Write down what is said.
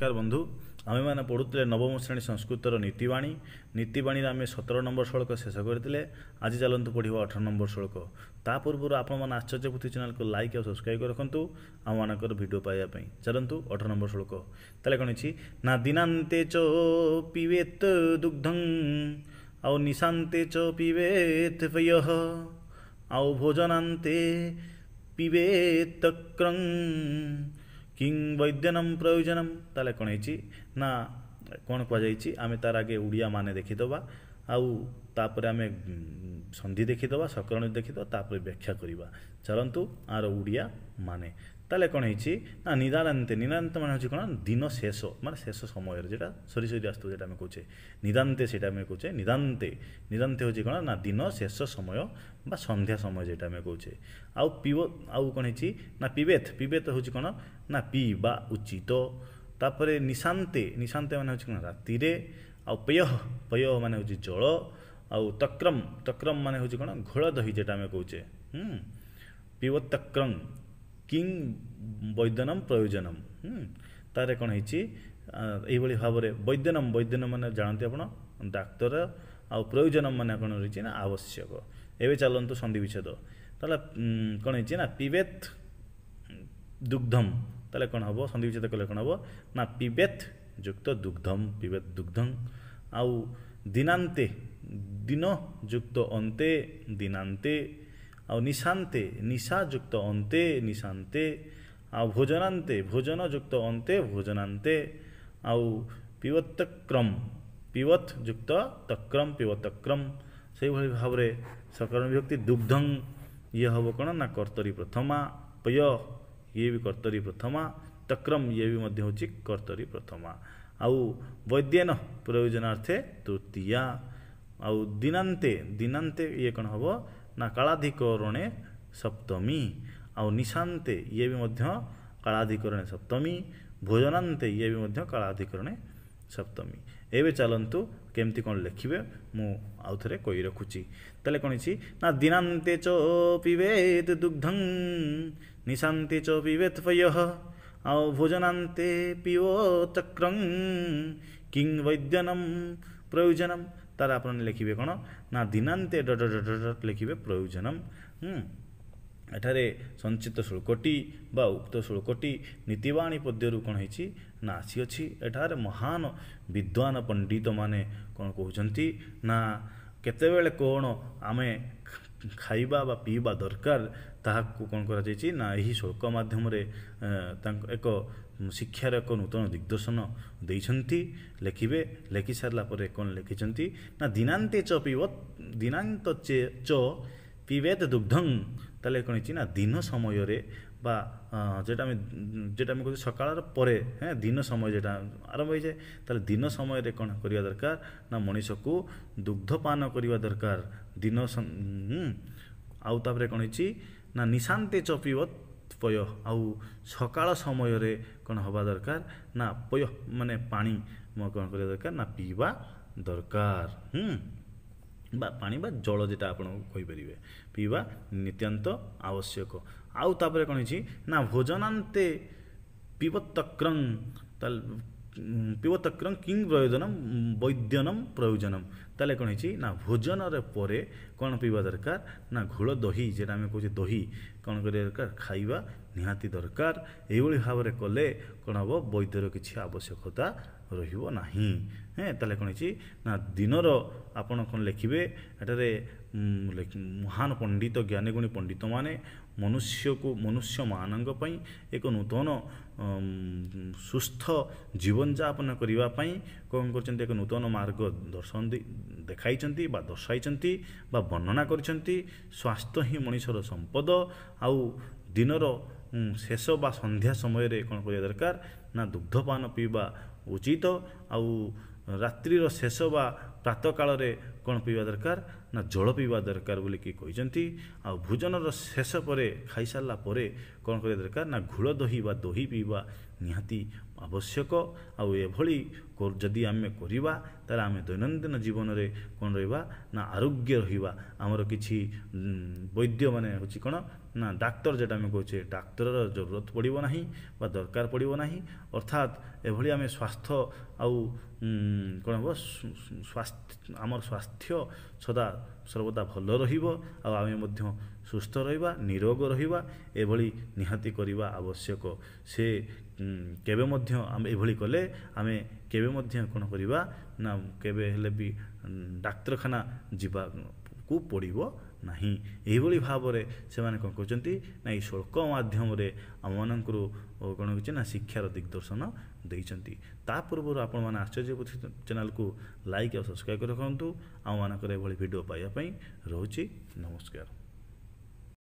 नमस्कार बंधु आम मैंने पढ़ुले नवम श्रेणी संस्कृतर नीतिवाणी नीतिवाणी आम 17 नंबर श्लोक शेष करते आज चलतु पढ़ा 18 नंबर श्लोक ता पूर्व आपण आश्चर्यपोथी चैनल को लाइक और सब्सक्राइब रखु आम मानकर भिड पाइबापी चलतु 18 नंबर श्लोक ताले कौन ना दिनांते च पीवेत दुग्धं आउ निशांते च पीवेत पयः आउ भोजनांते पीवेत तक्रं किं वैद्यनम प्रयोजनम ताले कौन ना कौन कहुई आम तार आगे उड़िया मान देखीदबा आउ तापर आम संधि देखीदबा सकरण देखीदबा तापर व्याख्या करवा चलतु आर उड़िया माने ताले कौन ना निदानांते निदांत मान हूँ कौन दिन शेष मान शेष समय जेटा सरी सरी आसत जो आम कहे निदांते से कहे निदांते निदांते हूँ कौन ना दिन शेष समय बा संध्या समय जेटा आम कहे आउ पीव आउ कौन ना पीवेत पीवेत हूँ कौन ना पीवा उचित तापर निशांते निशांते मान हूँ कौन राति आउ पय पय मान हूँ जल आउ तक्रम तक्रम मान हूँ कौन घोल दही जेटा आम कहे पीव तक्रं किं वैद्यनम प्रयोजनम तारे कौन यही भाव में वैद्यनम वैद्यनम मैंने जानते आप डाक्तर आउ प्रयोजनम मैंने कौन रही ना आवश्यक एवं चलतु संधि विच्छेद ताला कौन ना पीवेत दुग्धम ताले कौन हम संधि विच्छेद कले कौन हम ना पीवेत युक्त दुग्धम पीवेत दुग्धं आउ दिनांते दिन युक्त अंते दिनांते आउ निशांते निशायुक्त अंते निशांते आउ भोजनांते भोजन युक्त अंते भोजनांते आउ पीवत्तक्रम पीवत युक्त तक्रम पीवत्तक्रम से भाव में सकरण विभक्ति दुग्धं ये हम कौन ना कर्तरी प्रथमा पय ये भी कर्तरी प्रथमा तक्रम ये भी मध्य होची कर्तरी प्रथमा आउ वैद्यन प्रयोजनार्थे तृतीया आउ दिनांते दिनांते ये कौन हम ना कालाधिकरणे सप्तमी आउ निशांते ये भी मध्य कालाधिकरणे सप्तमी भोजनांते ये भी मध्य कालाधिकरणे सप्तमी एवं चलतु केमती कौन लिखे मु आउ थे कही रखुची ताले कौन ना दिनांते च पीवेत दुग्धं निशांते च पीवेत पयः आउ भोजनांते पीवो चक्रं किं वैद्यनम प्रयोजनम तार आप लिखे कौन ना दिनांते डट डट डट लिखे प्रयोजनम एठारे संचित शुल्कटी बा उक्त शुल्कटी नीतिवाणी पद्यरू कौन है ना आसी एठारे महान विद्वान पंडित माने कौन कहते ना केतेबेले कौन आमे खाइबा बा पीवा दरकार ताहाकू कौन करा ना यही शुल्क माध्यम एक शिक्षार एक नूतन दिग्दर्शन देइछंती लिखिबे लिखि सारला परे कौन लिखिछंती ना दिनांते च पीवत दिनांत च पीवेत दुग्धं ताले कौन ना दिन समय बा जेटा आम कहते सकाळ परे हैं दिन समय जेटा आरंभ हो जाए ताले दिन समय कौन करिया दरकार ना मनीष को दुग्धपान करिया दरकार दिन आउ तापरे कौन ना निशांते च पीवत पय आउ सकाळ समय कौन हवा दरकार ना पय माने पानी कौन करिया दरकार ना पीवा दरकार बा पानी बा जल जेटा आपण कहींपारे पीवा नित्यांत आवश्यक आउ तापरे कौन ना भोजनांते पीवत्तक्रं पीवत्तक्रं किं प्रयोजनम वैद्यनम प्रयोजनम ताले कौन ना भोजन परे कौन पीवा दरकार ना घोल दही जेटा आम कहे दही कौन करिया दरकार खाइबा निहाती दरकार एभली भाव में कले कौन हम वैद्यर किसी आवश्यकता रहिबो नाही हैं ताले कौन ना दिनर आपण कौन लिखिबे एटारे महान पंडित ज्ञानीगुणी पंडित माने मनुष्य को मनुष्य मानक पई एक नूतन सुस्थ जीवन यापन करने कौन कर एक नूतन मार्ग दर्शन देखाई बा दर्शाई बा वर्णना करछंती स्वास्थ्य ही मनुष्यर संपद आउ दिनर शेष बा संध्या समय कौन करिया दरकार ना दुग्धपान पीवा उचित आउ रात्रिर शेष बा प्रातः काल कौन पीवा दरकार ना जल पीवा दरकार बोली कहते आ भोजनर शेष पर खाई सारा पर कौन करिया दरकार ना घोल दही बा दही पीवा निहाती ଆବଶ୍ୟକ। ଆଉ ଏଭଳି ଯଦି ଆମେ କରିବା ତାହେଲେ ଆମେ ଦୈନନ୍ଦିନ ଜୀବନରେ କ'ଣ ରହିବା ନା ଆରୋଗ୍ୟ ରହିବା। ଆମର କିଛି ବୈଦ୍ୟ ମାନେ ହେଉଛି କ'ଣ ନା ଡାକ୍ତର ଯେଟା ଆମେ କହୁଛେ ଡାକ୍ତରର ଜରୁରତ ପଡ଼ିବ ନାହିଁ ବା ଦରକାର ପଡ଼ିବ ନାହିଁ। ଅର୍ଥାତ୍ ଏଭଳି ଆମେ ସ୍ୱାସ୍ଥ୍ୟ ଆଉ କ'ଣ ହେବ ଆମର ସ୍ୱାସ୍ଥ୍ୟ ସର୍ବଦା ଭଲ ରହିବ ଆଉ ଆମେ ମଧ୍ୟ ସୁସ୍ଥ ରହିବା ନିରୋଗ ରହିବା। ଏଭଳି ନିହାତି କରିବା ଆବଶ୍ୟକ। ସେ କେବେ ମଧ୍ୟ ଆମେ ଏଭଳି କଲେ ଆମେ କେବେ ମଧ୍ୟ କ'ଣ କରିବା ନା କେବେ ହେଲେ ବି ଡାକ୍ତରଖାନା ଯିବାକୁ ପଡ଼ିବ ନାହିଁ। ଏହିଭଳି ଭାବରେ ସେମାନେ କ'ଣ କରୁଛନ୍ତି ନା ଏଇ ଶ୍ଳୋକ ମାଧ୍ୟମରେ ଆମମାନଙ୍କର କ'ଣ ହେଉଛି ନା ଶିକ୍ଷାର ଦିଗଦର୍ଶନ ଦେଇଛନ୍ତି। ତା ପୂର୍ବରୁ ଆପଣମାନେ ଆଶ୍ଚର୍ଯ୍ୟ ପୋଥି ଚ୍ୟାନେଲକୁ ଲାଇକ୍ ଆଉ ସବସ୍କ୍ରାଇବ୍ ରଖନ୍ତୁ। ଆମମାନଙ୍କର ଏଭଳି ଭିଡ଼ିଓ ପାଇବା ପାଇଁ ରହୁଛି। ନମସ୍କାର।